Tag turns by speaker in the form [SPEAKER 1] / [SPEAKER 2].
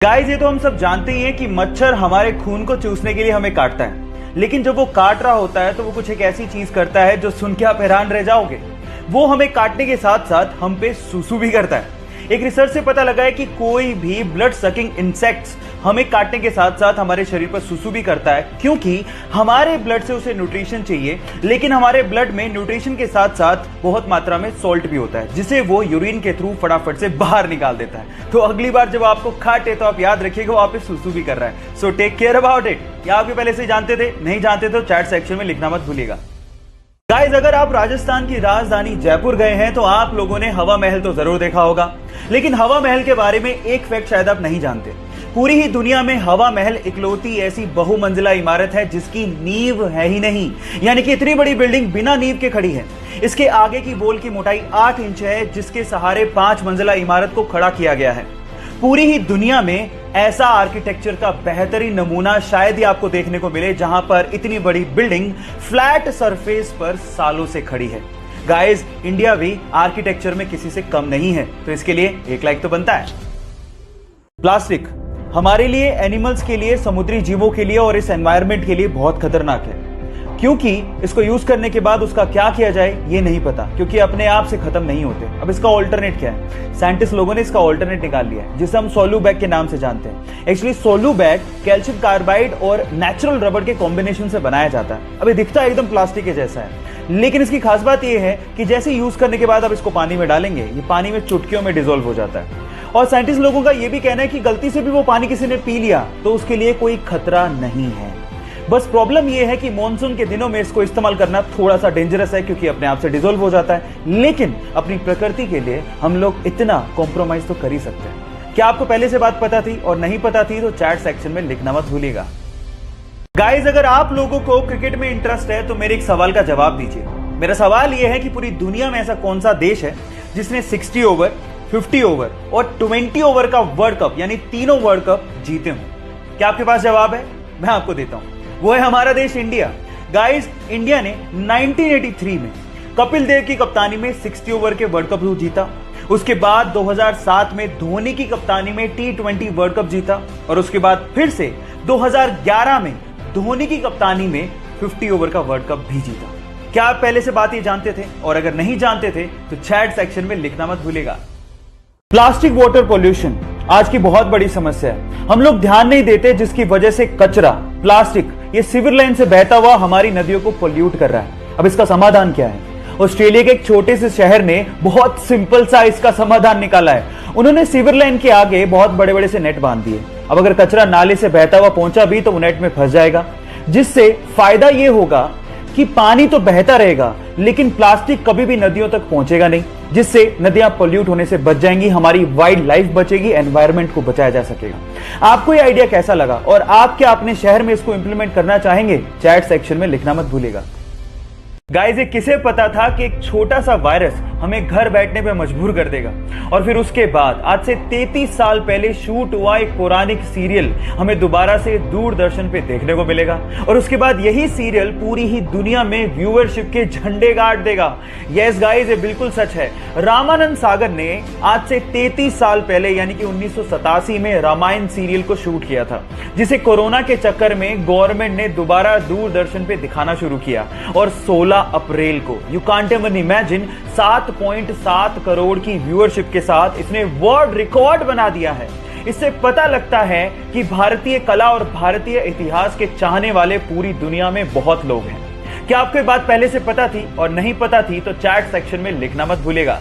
[SPEAKER 1] Guys, ये तो हम सब जानते ही हैं कि मच्छर हमारे खून को चूसने के लिए हमें काटता है। लेकिन जब वो काट रहा होता है तो वो कुछ एक ऐसी चीज करता है जो सुन के आप हैरान रह जाओगे। वो हमें काटने के साथ साथ हम पे सुसु भी करता है। एक रिसर्च से पता लगा है कि कोई भी ब्लड सकिंग इंसेक्ट्स हमें काटने के साथ साथ हमारे शरीर पर सुसु भी करता है, क्योंकि हमारे ब्लड से उसे न्यूट्रिशन चाहिए। लेकिन हमारे ब्लड में न्यूट्रिशन के साथ साथ बहुत मात्रा में सॉल्ट भी होता है, जिसे वो यूरिन के थ्रू फटाफट से बाहर निकाल देता है। तो अगली बार जब आपको काटे तो आप याद रखिएगा वो आप पे सुसु भी कर रहा है। So take care about it. या आप भी पहले से जानते थे? नहीं जानते तो चैट सेक्शन में लिखना मत भूलिएगा। गाइस, अगर आप राजस्थान की राजधानी जयपुर गए हैं तो आप लोगों ने हवा महल तो जरूर देखा होगा। लेकिन हवा महल के बारे में एक फैक्ट शायद आप नहीं जानते। पूरी ही दुनिया में हवा महल इकलौती ऐसी बहुमंजिला इमारत है जिसकी नींव है ही नहीं, यानी कि इतनी बड़ी बिल्डिंग बिना नींव के खड़ी है। इसके आगे की बोल की मोटाई 8 इंच है, जिसके सहारे 5 मंजिला इमारत को खड़ा किया गया है। पूरी ही दुनिया में ऐसा आर्किटेक्चर का बेहतरीन नमूना शायद ही आपको देखने को मिले, जहां पर इतनी बड़ी बिल्डिंग फ्लैट सरफेस पर सालों से खड़ी है। गाइस, इंडिया भी आर्किटेक्चर में किसी से कम नहीं है, तो इसके लिए एक लाइक तो बनता है। प्लास्टिक हमारे लिए, एनिमल्स के लिए, समुद्री जीवों के लिए और इस एनवायरनमेंट के लिए बहुत खतरनाक है, क्योंकि इसको यूज करने के बाद उसका क्या किया जाए ये नहीं पता, क्योंकि अपने आप से खत्म नहीं होते। अब इसका ऑल्टरनेट क्या है? साइंटिस्ट लोगों ने इसका ऑल्टरनेट निकाल लिया है, जिसे हम सोलू बैग के नाम से जानते हैं। एक्चुअली सोलू बैग कैल्शियम कार्बाइड और नेचुरल रबर के कॉम्बिनेशन से बनाया जाता है। अब ये दिखता है एकदम प्लास्टिक के जैसा है, लेकिन इसकी खास बात यह है कि जैसे यूज करने के बाद आप इसको पानी में डालेंगे, ये पानी में चुटकियों में डिसॉल्व हो जाता है। और साइंटिस्ट लोगों का यह भी कहना है कि गलती से भी वो पानी किसी ने पी लिया तो उसके लिए कोई खतरा नहीं है। बस प्रॉब्लम यह है कि मॉनसून के दिनों में इसको इस्तेमाल करना थोड़ा सा डेंजरस है, क्योंकि अपने आप से डिसॉल्व हो जाता है। लेकिन अपनी प्रकृति के लिए हम लोग इतना कॉम्प्रोमाइज तो कर ही सकते हैं। क्या आपको पहले से बात पता थी? और नहीं पता थी तो चैट सेक्शन में लिखना मत भूलिएगा। गाइस, अगर आप लोगों को क्रिकेट में इंटरेस्ट है तो मेरे एक सवाल का जवाब दीजिए। मेरा सवाल यह है कि पूरी दुनिया में ऐसा कौन सा देश है जिसने 60 ओवर, 50 ओवर और 20 ओवर का वर्ल्ड कप, यानी तीनों वर्ल्ड कप जीते हों? क्या आपके पास जवाब है? मैं आपको देता हूं। वो है हमारा देश इंडिया। गाइस, इंडिया ने 1983 में कपिल देव की कप्तानी में 60 ओवर के वर्ल्ड कप जीता। उसके बाद 2007 में धोनी की कप्तानी में T20 वर्ल्ड कप जीता, और उसके बाद फिर से 2011 में धोनी की कप्तानी में 50 ओवर का वर्ल्ड कप भी जीता। क्या आप पहले से बात ये जानते थे? और अगर नहीं जानते थे तो चैट सेक्शन में लिखना मत भूलिएगा। प्लास्टिक वाटर पोल्यूशन आज की बहुत बड़ी समस्या है। हम लोग ध्यान नहीं देते, जिसकी वजह से कचरा, प्लास्टिक ये सीवर लाइन से बहता हुआ हमारी नदियों को पोल्यूट कर रहा है। अब इसका समाधान क्या है? ऑस्ट्रेलिया के एक छोटे से शहर ने बहुत सिंपल सा इसका समाधान निकाला है। उन्होंने सीवर लाइन के आगे बहुत बड़े बड़े से नेट बांध दिए। अब अगर कचरा नाले से बहता हुआ पहुंचा भी तो वो नेट में फंस जाएगा, जिससे फायदा ये होगा कि पानी तो बहता रहेगा लेकिन प्लास्टिक कभी भी नदियों तक पहुंचेगा नहीं, जिससे नदियां पोल्यूट होने से बच जाएंगी, हमारी वाइल्ड लाइफ बचेगी, एनवायरनमेंट को बचाया जा सकेगा। आपको ये आइडिया कैसा लगा और आप क्या अपने शहर में इसको इंप्लीमेंट करना चाहेंगे? चैट सेक्शन में लिखना मत भूलिएगा। गाइस, ये किसे पता था कि एक छोटा सा वायरस हमें घर बैठने पे मजबूर कर देगा? और फिर उसके बाद आज से 33 साल पहले शूट हुआ एक पौराणिक सीरियल हमें दोबारा से दूरदर्शन पे देखने को मिलेगा, और उसके बाद यही सीरियल पूरी ही दुनिया में व्यूअरशिप के झंडे गाड़ देगा। यस गाइस, ये बिल्कुल सच है। रामानंद सागर ने आज से 33 साल पहले यानी कि 1987 में रामायण सीरियल को शूट किया था, जिसे कोरोना के चक्कर में गवर्नमेंट ने दोबारा दूरदर्शन पे दिखाना शुरू किया। और 16 अप्रैल को, you can't even imagine, 7.7 crore की व्यूअरशिप के साथ इसने वर्ल्ड रिकॉर्ड बना दिया है। इससे पता लगता है कि भारतीय कला और भारतीय इतिहास के चाहने वाले पूरी दुनिया में बहुत लोग हैं। क्या आपको ये बात पहले से पता थी? और नहीं पता थी तो चैट सेक्शन में लिखना मत भूलिएगा।